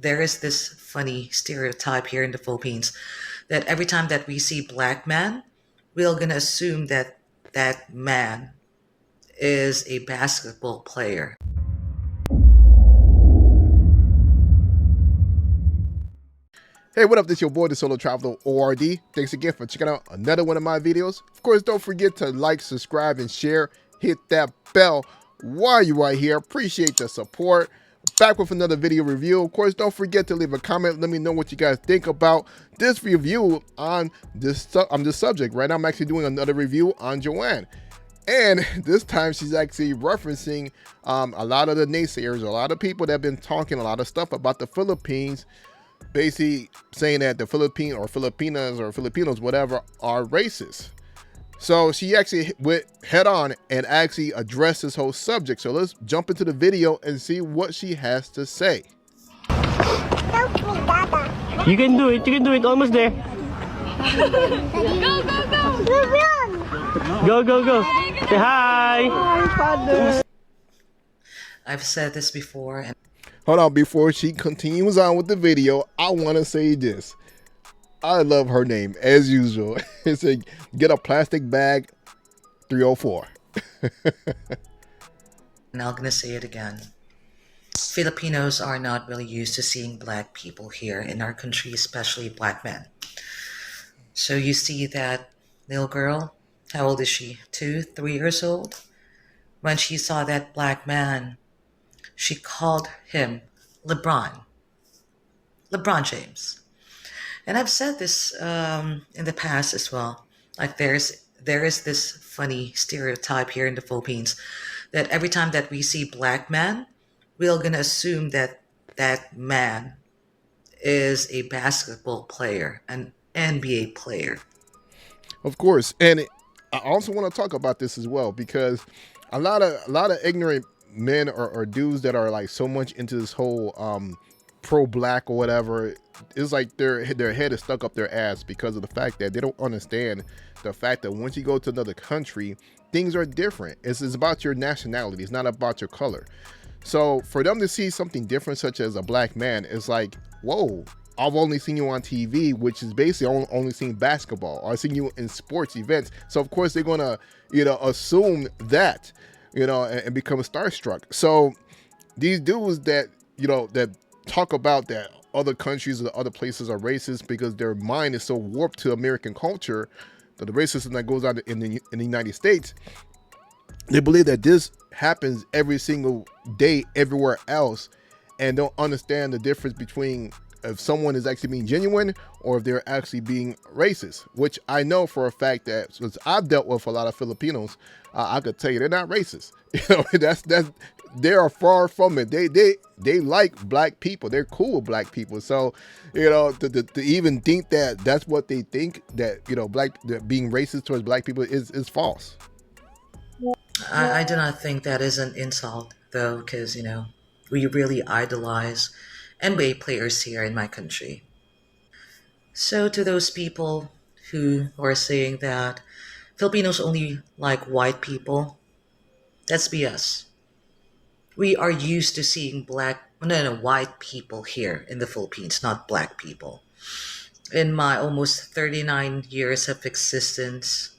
there is this funny stereotype here in the Philippines that every time that we see black man, we're gonna assume that that man is a basketball player. Hey, what up? This is your boy, the Solo Traveler ORD. Thanks again for checking out another one of my videos. Of course, don't forget to like, subscribe, and share. Hit that bell while you're right here. Appreciate the support. Back with another video review. Of course, don't forget to leave a comment. Let me know what you guys think about this review on this subject. Right now, I'm actually doing another review on Joanne. And this time she's actually referencing a lot of the naysayers, a lot of people that have been talking a lot of stuff about the Philippines, basically saying that the Philippines or Filipinas or Filipinos, whatever, are racist. So she actually went head on and actually addressed this whole subject. So let's jump into the video and see what she has to say. You can do it, almost there. Go, go, go. Say hi. I've said this before, and Hold on, before she continues on with the video, I want to say this. I love her name, as usual. It's a get a plastic bag 304. and I'm gonna say it again. Filipinos are not really used to seeing black people here in our country, especially black men. So you see that little girl, how old is she? 2, 3 years old? When she saw that black man, she called him LeBron James. And I've said this in the past as well. Like there is this funny stereotype here in the Philippines that every time that we see black man, we're gonna assume that that man is a basketball player, an NBA player. Of course, and I also want to talk about this as well because a lot of ignorant men or dudes that are like so much into this whole pro-black or whatever, it's like their head is stuck up their ass because of the fact that they don't understand the fact that once you go to another country, things are different. It's about your nationality. It's not about your color. So for them to see something different, such as a black man, it's like, whoa, I've only seen you on TV, which is basically only seen basketball, or I've seen you in sports events. So of course they're gonna, assume that, and become starstruck. So these dudes that, that talk about that other countries or other places are racist because their mind is so warped to American culture, that the racism that goes on in the United States, they believe that this happens every single day everywhere else, and don't understand the difference between if someone is actually being genuine or if they're actually being racist, which I know for a fact that since I've dealt with a lot of Filipinos, I could tell you they're not racist. That's they are far from it. They like black people. They're cool with black people. So, to even think that that's what they think, that that being racist towards black people is false. I do not think that is an insult, though, because, we really idolize NBA players here in my country. So to those people who are saying that Filipinos only like white people, that's BS. We are used to seeing white people here in the Philippines, not black people. In my almost 39 years of existence,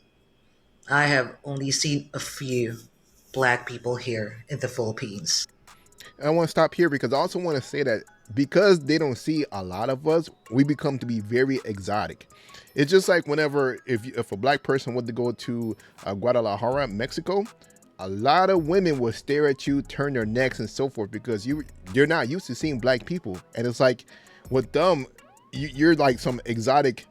I have only seen a few black people here in the Philippines. I want to stop here because I also want to say that because they don't see a lot of us, we become to be very exotic. It's just like whenever, if a black person were to go to Guadalajara, Mexico, a lot of women will stare at you, turn their necks and so forth, because you're not used to seeing black people. And it's like with them, you're like some exotic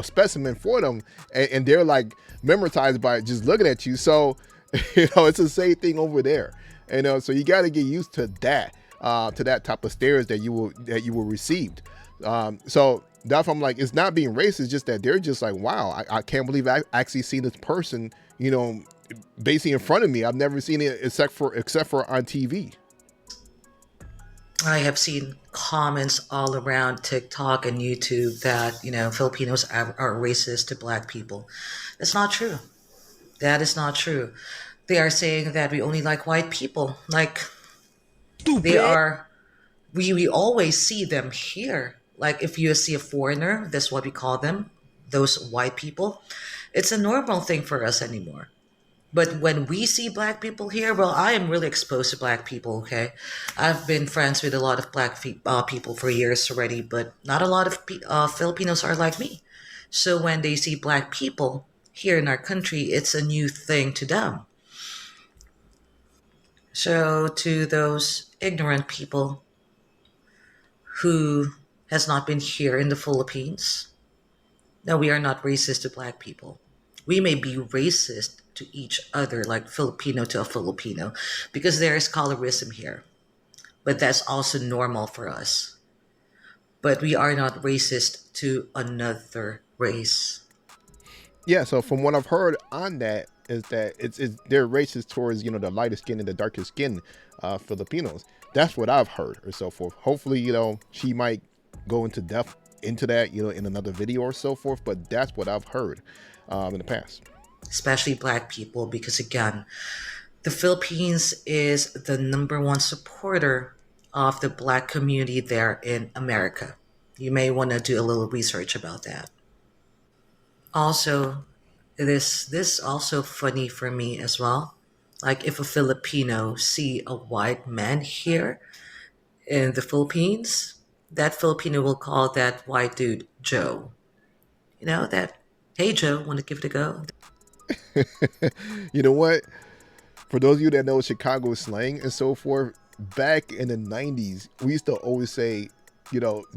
specimen for them, and they're like memorized by just looking at you. So it's the same thing over there. So you got to get used to that type of stares that you will receive. So that's why I'm like, it's not being racist, just that they're just like, wow, I can't believe I actually seen this person, basically in front of me. I've never seen it except for on TV. I have seen comments all around TikTok and YouTube that, Filipinos are racist to black people. That's not true. That is not true. They are saying that we only like white people. Like, they are We always see them here. Like if you see a foreigner, that's what we call them, those white people. It's a normal thing for us anymore. But when we see black people here, well, I am really exposed to black people, okay? I've been friends with a lot of people for years already, but not a lot of Filipinos are like me. So when they see black people here in our country, it's a new thing to them. So to those ignorant people who has not been here in the Philippines, no, we are not racist to black people. We may be racist to each other, like Filipino to a Filipino, because there is colorism here. But that's also normal for us. But we are not racist to another race. Yeah, so from what I've heard on that is that it's they're racist towards the lighter skin and the darker skin Filipinos. That's what I've heard or so forth. Hopefully, she might go into depth into that in another video or so forth. But that's what I've heard in the past. Especially black people, because again, the Philippines is the number one supporter of the black community there in America. You may want to do a little research about that. Also, this also funny for me as well. Like if a Filipino see a white man here in the Philippines, that Filipino will call that white dude Joe. You know that, hey Joe, want to give it a go? You know what? For those of you that know Chicago slang and so forth, back in the 90s, we used to always say,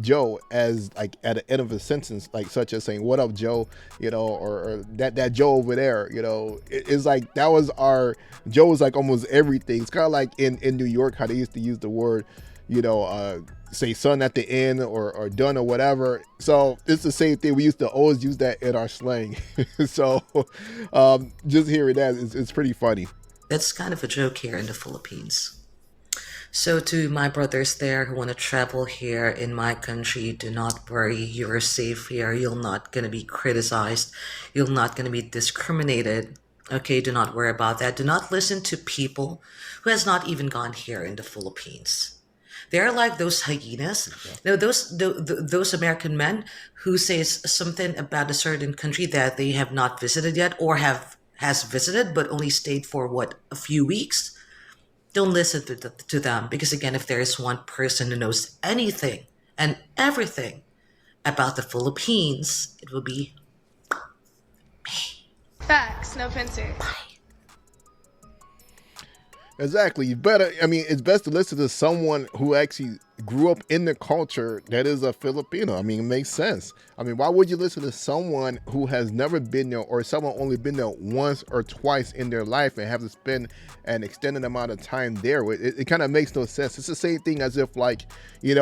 Joe as like at the end of a sentence, like such as saying, "What up, Joe?" Or that Joe over there. It's like that was our Joe was like almost everything. It's kind of like in New York how they used to use the word, say son at the end or done or whatever. So it's the same thing. We used to always use that in our slang. So just hearing that it's pretty funny. That's kind of a joke here in the Philippines. So to my brothers there who want to travel here in my country, do not worry. You're safe here. You're not going to be criticized. You're not going to be discriminated. Okay, do not worry about that. Do not listen to people who has not even gone here in the Philippines. They're like those hyenas. No, those American men who says something about a certain country that they have not visited yet or has visited but only stayed for what, a few weeks. Don't listen to them, because again, if there is one person who knows anything and everything about the Philippines, it will be Facts, no filter. Exactly. It's best to listen to someone who actually grew up in the culture that is a Filipino. I mean, it makes sense. I mean, why would you listen to someone who has never been there or someone only been there once or twice in their life and have to spend an extended amount of time there? It kind of makes no sense. It's the same thing as if like, you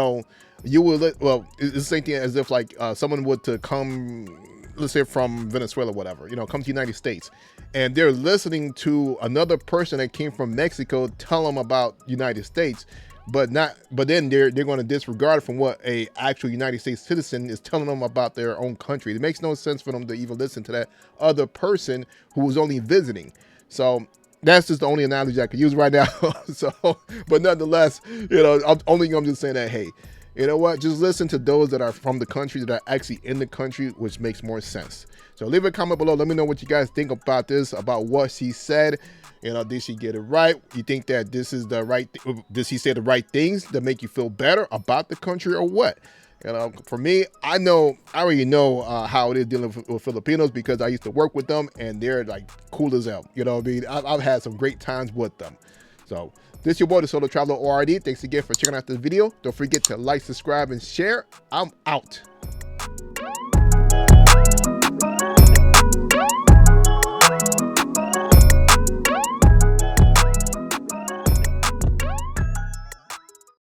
would, it's the same thing as if like someone would to come, let's say from Venezuela, whatever, come to the United States, and they're listening to another person that came from Mexico tell them about United States, but then they're going to disregard from what a actual United States citizen is telling them about their own country. It makes no sense for them to even listen to that other person who was only visiting. So that's just the only analogy I could use right now. So, but nonetheless, I'm just saying that, hey, you know what? Just listen to those that are from the country, that are actually in the country, which makes more sense. So leave a comment below. Let me know what you guys think about this, about what she said. Did she get it right? You think that this is the right, did she say the right things that make you feel better about the country or what? For me, I already know how it is dealing with Filipinos because I used to work with them and they're like cool as hell. You know what I mean? I've had some great times with them. So this is your boy, the Solo Traveler ORD. Thanks again for checking out this video. Don't forget to like, subscribe, and share. I'm out.